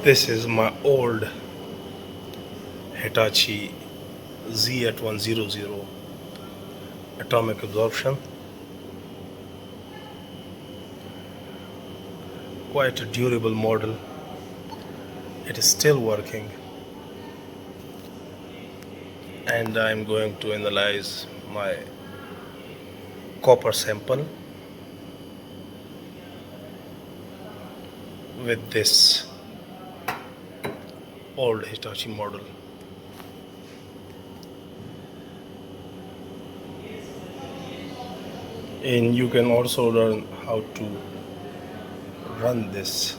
This is my old Hitachi Z-8100 atomic absorption. Quite a durable model. It is still working, and I'm going to analyze my copper sample with this old Hitachi model. And you can also learn how to run this.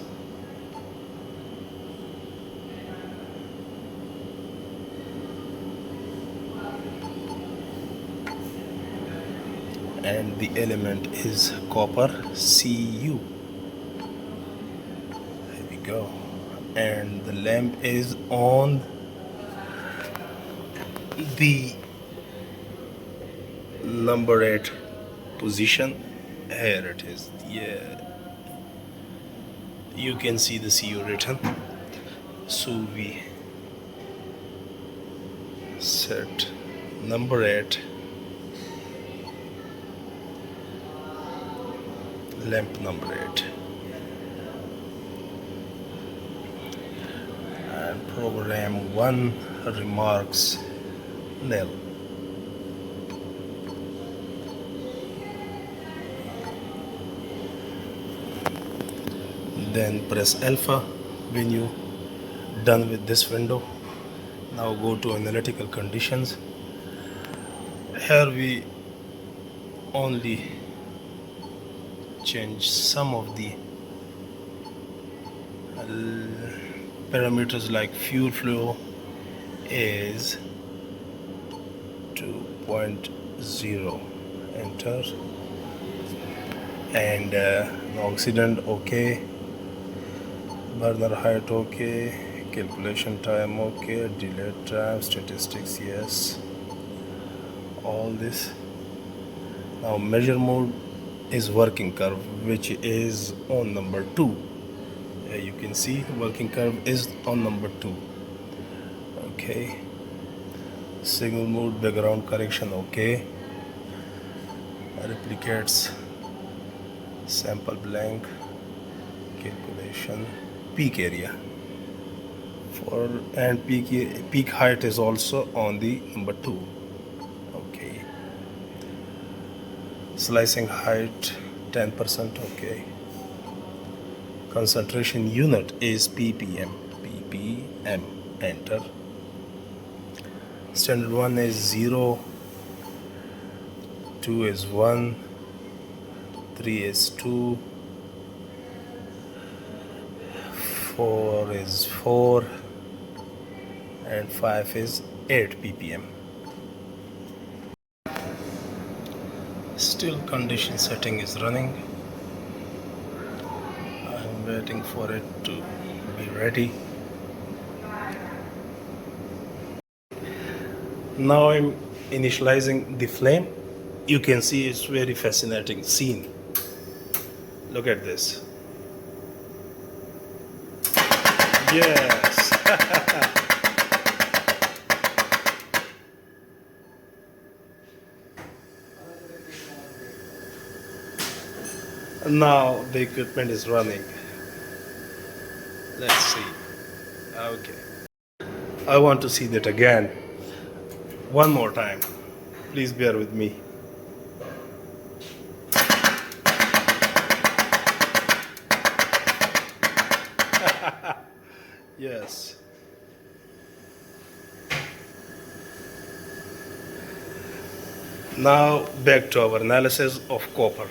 And the element is copper Cu. There we go. And the lamp is on the number 8 position. Here it is. Yeah, you can see the Cu written. So we set number 8, lamp number 8, and program 1 remarks nil. Then press alpha when you done with this window. Now go to analytical conditions. Here we only change some of the parameters, like fuel flow is 2.0, enter, and oxidant okay, burner height okay, calculation time okay, delay time, statistics yes, all this. Now measure mode is working curve, which is on number 2. You can see working curve is on number 2. Okay, signal mode, background correction okay, replicates sample blank, calculation, peak area for, and peak height is also on the number 2. Okay, slicing height 10% okay, concentration unit is ppm, enter, standard 1 is 0, 2 is 1, 3 is 2, 4 is 4, and 5 is 8 ppm. Still condition setting is running. I'm waiting for it to be ready. Now I'm initializing the flame. You can see it's very fascinating scene. Look at this. Yes. Now the equipment is running. Let's see. Okay. I want to see that again. One more time. Please bear with me. Yes. Now back to our analysis of copper.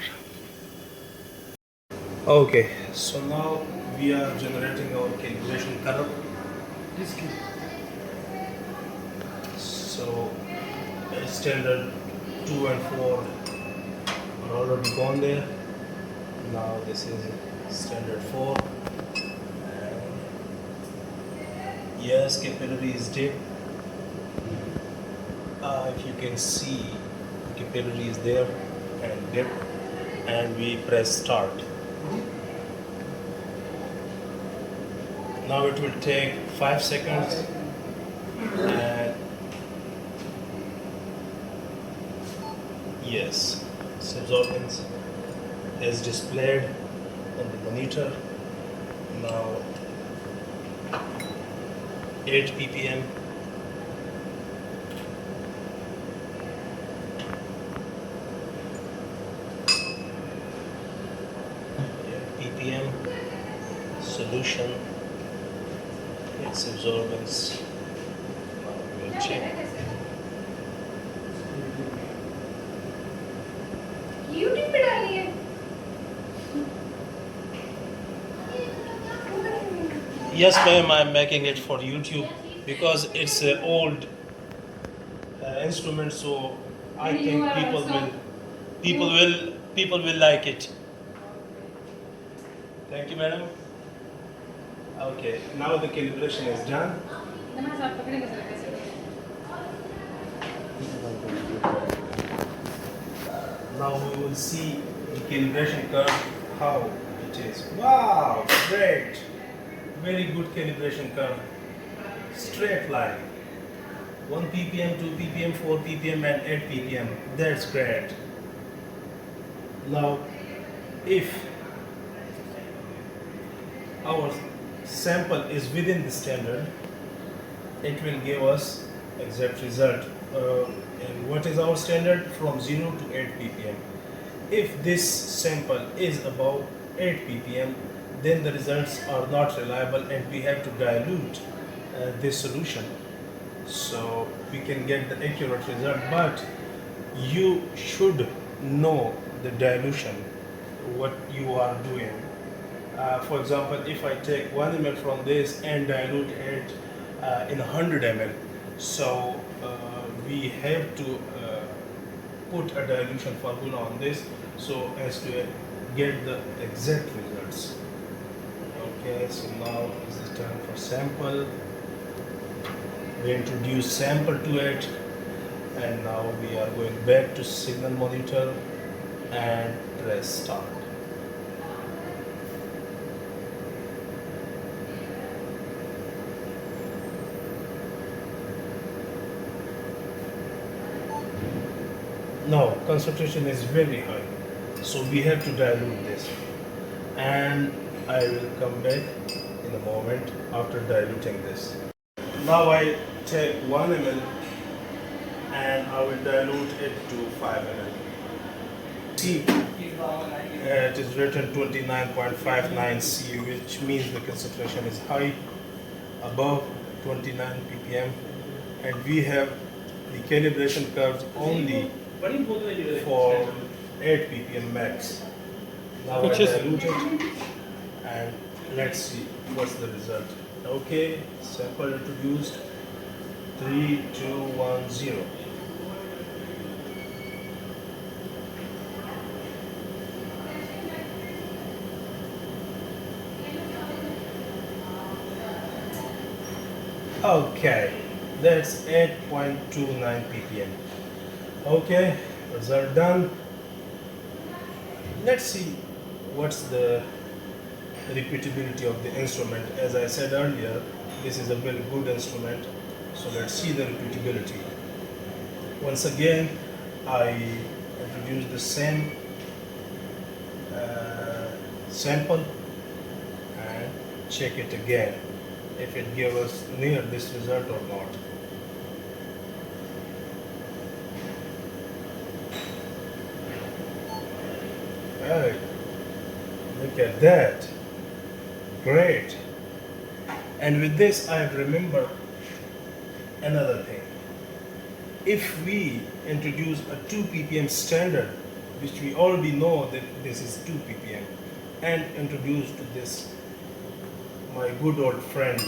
Okay, so now we are generating our calibration curve. So standard 2 and 4 are already gone there. Now this is standard 4. And yes, capillary is deep. If you can see, capillary is there and dip, and we press start. Now it will take 5 seconds, and yes, absorbance is displayed on the monitor. Now 8 ppm. ppm solution, its absorbance. Now we'll check. YouTube पे डालनी है Yes, ma'am, I'm making it for YouTube because it's an old instrument, so I You think are also- people will like it. Thank you, madam. Okay, now the calibration is done. इतना साफ पकड़ेंगे sir कैसे Now we will see the calibration curve, how it is. Wow, great! Very good calibration curve. Straight line. 1 ppm, 2 ppm, 4 ppm and 8 ppm. That's great. Now, if our sample is within the standard, it will give us exact result. And what is our standard? From 0 to 8 ppm. If this sample is above 8 ppm, then the results are not reliable and we have to dilute this solution so we can get the accurate result. But you should know the dilution, what you are doing. For example, if I take 1 ml from this and dilute it in 100 ml, so we have to put a dilution formula on this so as to get the exact results. Okay, so now this is time for sample. We introduce sample to it, and now we are going back to signal monitor and press start. Now concentration is very high, so we have to dilute this, and I will come back in a moment after diluting this. Now I take 1 ml and I will dilute it to 5 ml. See, it is written 29.59 C, which means the concentration is high, above 29 ppm, and we have the calibration curves only for 8 ppm max. Now I dilute it and let's see what's the result. Okay, sample introduced. 3, 2, 1, 0. Okay, that's 8.29 ppm. Okay, result done. Let's see what's the repeatability of the instrument. As I said earlier, this is a very good instrument, so let's see the repeatability. Once again, I introduce the same sample and check it again if it gives us near this result or not. Hey, look at that. Great. And with this, I remember another thing. If we introduce a 2 ppm standard, which we already know that this is 2 ppm, and introduce to this my good old friend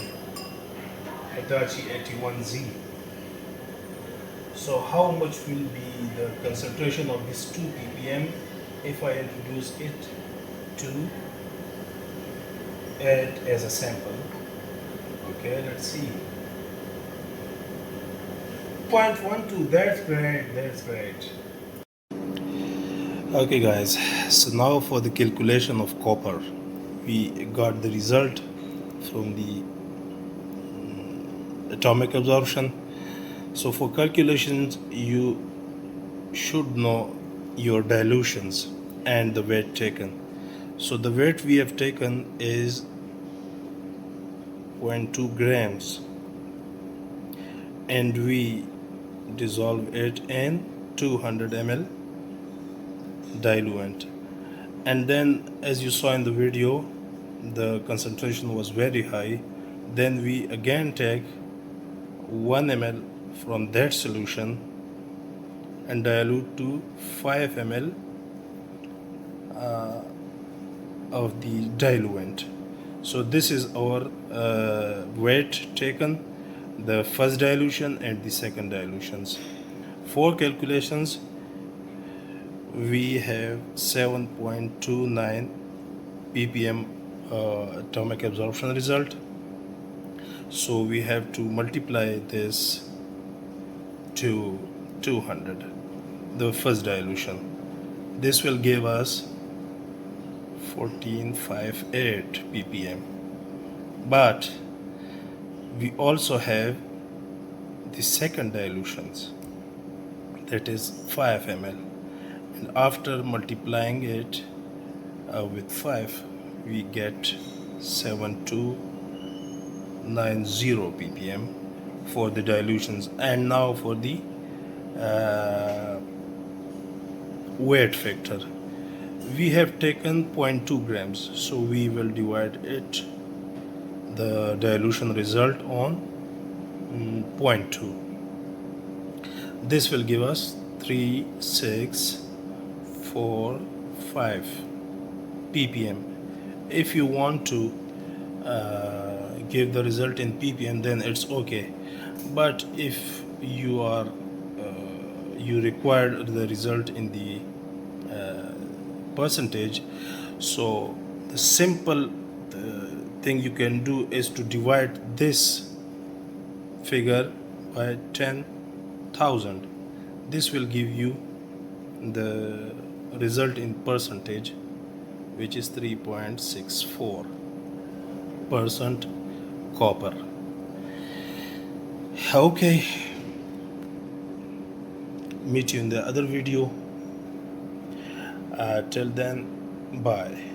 Hitachi Z-8100, so how much will be the concentration of this 2 ppm if I introduce it to it as a sample? Okay, let's see. 0.12, that's great, that's great. Okay guys, so now for the calculation of copper, we got the result from the atomic absorption. So for calculations, you should know your dilutions and the weight taken. So the weight we have taken is 0.2 grams, and we dissolve it in 200 ml diluent. And then, as you saw in the video, the concentration was very high. Then we again take 1 ml from that solution and dilute to 5 ml of the diluent. So this is our weight taken, the first dilution and the second dilutions. For calculations, we have 7.29 ppm atomic absorption result. So we have to multiply this to 200, the first dilution. This will give us 1458 ppm. But we also have the second dilutions, that is 5 ml, and after multiplying it with 5, we get 7290 ppm for the dilutions. And now for the weight factor, we have taken 0.2 grams, so we will divide it, the dilution result, on 0.2. This will give us 3645 ppm. If you want to give the result in ppm, then it's okay. But if you are you require the result in the percentage, so the simple thing you can do is to divide this figure by 10,000. This will give you the result in percentage, which is 3.64% copper. Okay, meet you in the other video. Till then, bye.